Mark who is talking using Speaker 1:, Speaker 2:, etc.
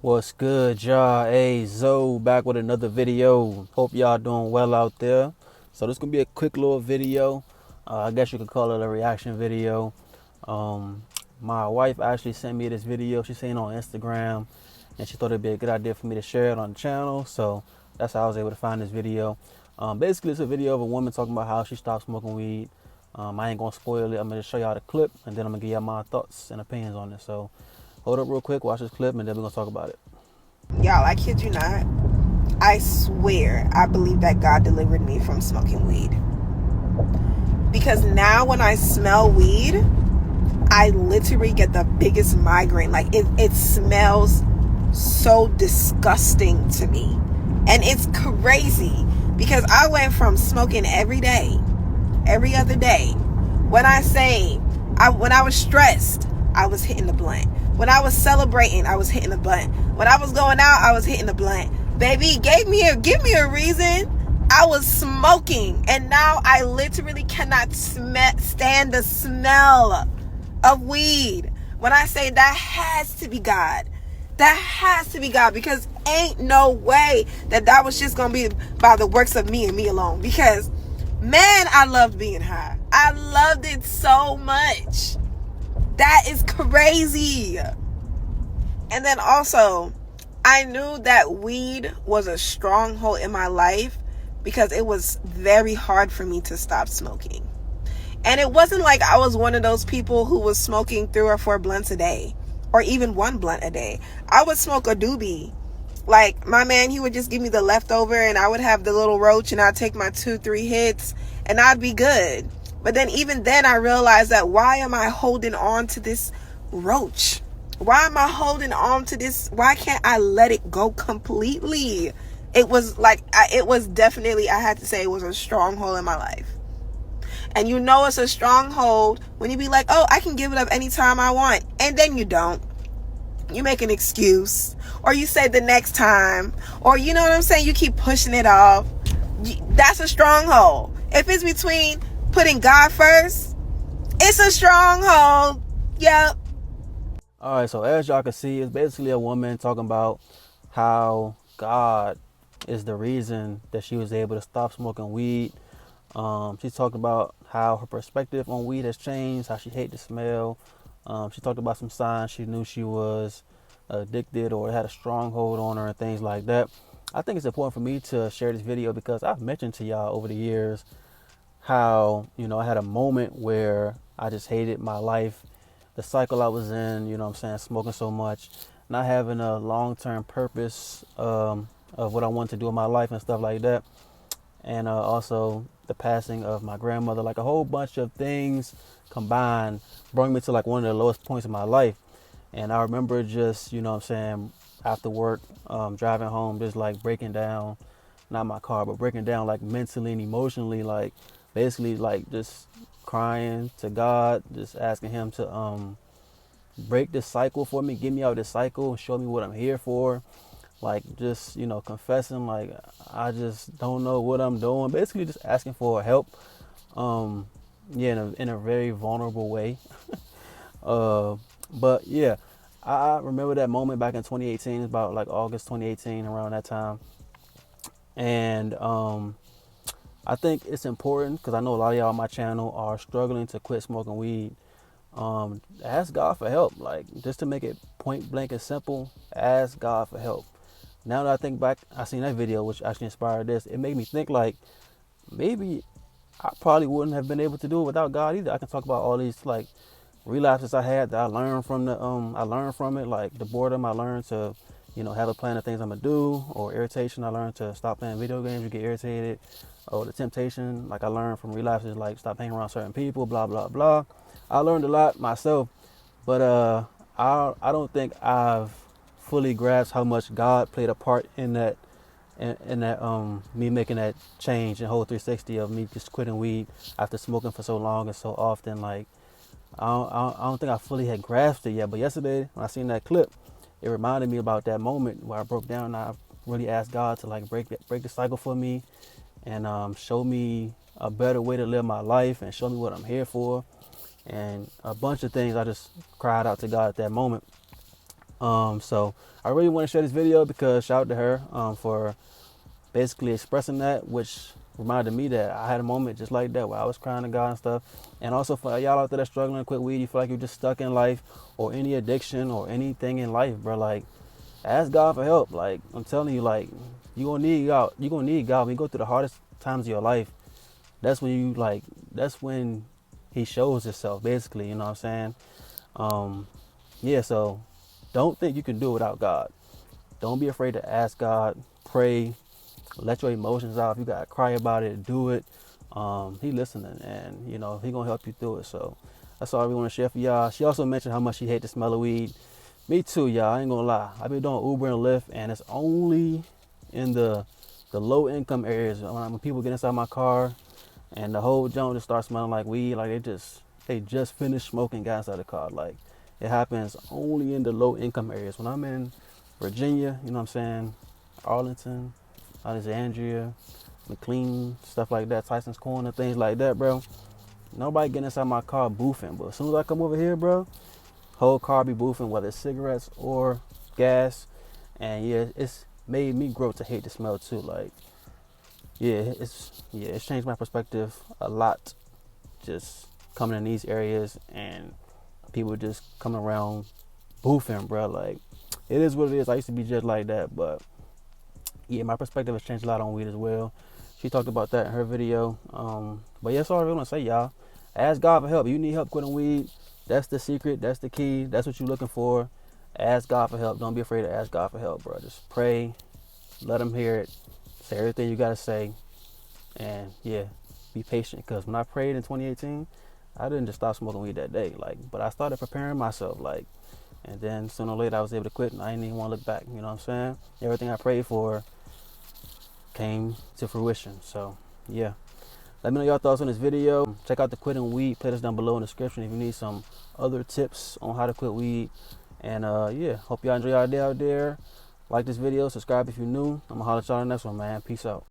Speaker 1: What's good, y'all? Ayezo back with another video. Hope y'all doing well out there. So this gonna be a quick little video. I guess you could call it a reaction video. Um, my wife actually sent me this video. She seen it on Instagram, and she thought it'd be a good idea for me to share it on the channel. So that's how I was able to find this video. Basically, it's a video of a woman talking about how she stopped smoking weed. I ain't gonna spoil it. I'm gonna show y'all the clip, and then I'm gonna give y'all my thoughts and opinions on it. So hold up real quick, watch this clip, and then we're gonna talk about it.
Speaker 2: Y'all, I kid you not. I swear I believe that God delivered me from smoking weed. Because now when I smell weed, I literally get the biggest migraine. Like it smells so disgusting to me. And it's crazy because I went from smoking every day, every other day. When I was stressed, I was hitting the blunt. When I was celebrating, I was hitting the blunt. When I was going out, I was hitting the blunt. Baby, give me a reason. I was smoking, and now I literally cannot stand the smell of weed. When I say that has to be God. That has to be God, because ain't no way that was just going to be by the works of me and me alone. Because, man, I loved being high. I loved it so much. That is crazy. And then also, I knew that weed was a stronghold in my life because it was very hard for me to stop smoking. And it wasn't like I was one of those people who was smoking 3 or 4 blunts a day, or even 1 blunt a day. I would smoke a doobie. Like, my man, he would just give me the leftover, and I would have the little roach, and I'd take my 2-3 hits, and I'd be good. But then even then I realized that why am I holding on to this roach? Why am I holding on to this? Why can't I let it go completely? It was like, it was definitely, I had to say, it was a stronghold in my life. And you know it's a stronghold when you be like, oh, I can give it up anytime I want. And then you don't. You make an excuse. Or you say the next time. Or you know what I'm saying? You keep pushing it off. That's a stronghold. If it's between putting God first, it's a stronghold. Yep.
Speaker 1: All right, so as y'all can see, it's basically a woman talking about how God is the reason that she was able to stop smoking weed. She talked about how her perspective on weed has changed, how she hated the smell. She talked about some signs she knew she was addicted or had a stronghold on her and things like that. I think it's important for me to share this video because I've mentioned to y'all over the years how, I had a moment where I just hated my life, the cycle I was in, smoking so much, not having a long-term purpose of what I wanted to do in my life and stuff like that. And also the passing of my grandmother, like a whole bunch of things combined brought me to like one of the lowest points in my life. And I remember just, after work, driving home, just like breaking down, not my car, but breaking down like mentally and emotionally, like basically like just crying to God, just asking him to break this cycle for me, get me out of this cycle, show me what I'm here for. Like just, confessing like I just don't know what I'm doing. Basically just asking for help. In a very vulnerable way. But yeah, I remember that moment back in 2018, about like August 2018, around that time. And I think it's important because I know a lot of y'all on my channel are struggling to quit smoking weed. Ask God for help. Like, just to make it point blank and simple, ask God for help. Now that I think back, I seen that video which actually inspired this. It made me think like maybe I probably wouldn't have been able to do it without God either. I can talk about all these like relapses I had that I learned from it, like the boredom I learned to, have a plan of things I'm gonna do, or irritation I learned to stop playing video games, you get irritated, or the temptation, like I learned from relapses, like stop hanging around certain people, blah blah blah. I learned a lot myself, but I don't think I've fully grasped how much God played a part in that me making that change and whole 360 of me just quitting weed after smoking for so long and so often. Like I don't think I fully had grasped it yet. But yesterday when I seen that clip, it reminded me about that moment where I broke down and I really asked God to like break the cycle for me and show me a better way to live my life and show me what I'm here for, and a bunch of things. I just cried out to God at that moment. So I really want to share this video because shout out to her for basically expressing that, which reminded me that I had a moment just like that where I was crying to God and stuff. And also for y'all out there that's struggling to quit weed, you feel like you're just stuck in life or any addiction or anything in life, bro. Like, ask God for help. Like, I'm telling you, like, you're gonna need God. You're gonna need God when you go through the hardest times of your life. That's when that's when He shows Himself, basically. You know what I'm saying? Yeah. So don't think you can do it without God. Don't be afraid to ask God. Pray. Let your emotions out. If you gotta cry about it, do it. He listening, and He gonna help you through it. So that's all we want to share for y'all. She also mentioned how much she hate the smell of weed. Me too, y'all. I ain't gonna lie. I've been doing Uber and Lyft, and it's only in the low income areas when people get inside my car, and the whole joint just starts smelling like weed. Like they just finished smoking, got inside the car. Like, it happens only in the low income areas. When I'm in Virginia, you know what I'm saying, Arlington, Alexandria, McLean, stuff like that, Tyson's Corner, things like that, bro. Nobody getting inside my car boofing. But as soon as I come over here, bro, whole car be boofing, whether it's cigarettes or gas. And yeah, it's made me grow to hate the smell too. Like, it's changed my perspective a lot. Just coming in these areas and people just coming around boofing, bro. Like, it is what it is. I used to be just like that, but yeah, my perspective has changed a lot on weed as well. She talked about that in her video. But yeah, that's all I really want to say, y'all. Ask God for help. You need help quitting weed. That's the secret. That's the key. That's what you're looking for. Ask God for help. Don't be afraid to ask God for help, bro. Just pray. Let Him hear it. Say everything you got to say. And yeah, be patient. Because when I prayed in 2018, I didn't just stop smoking weed that day. But I started preparing myself. And then sooner or later I was able to quit, and I didn't even want to look back. You know what I'm saying? Everything I prayed for came to fruition. So yeah, let me know your thoughts on this video. Check out the quitting weed playlist down below in the description if you need some other tips on how to quit weed. And yeah, hope y'all enjoy your day out there. Like this video, subscribe if you're new. I'm gonna holler at y'all on the next one, man. Peace out.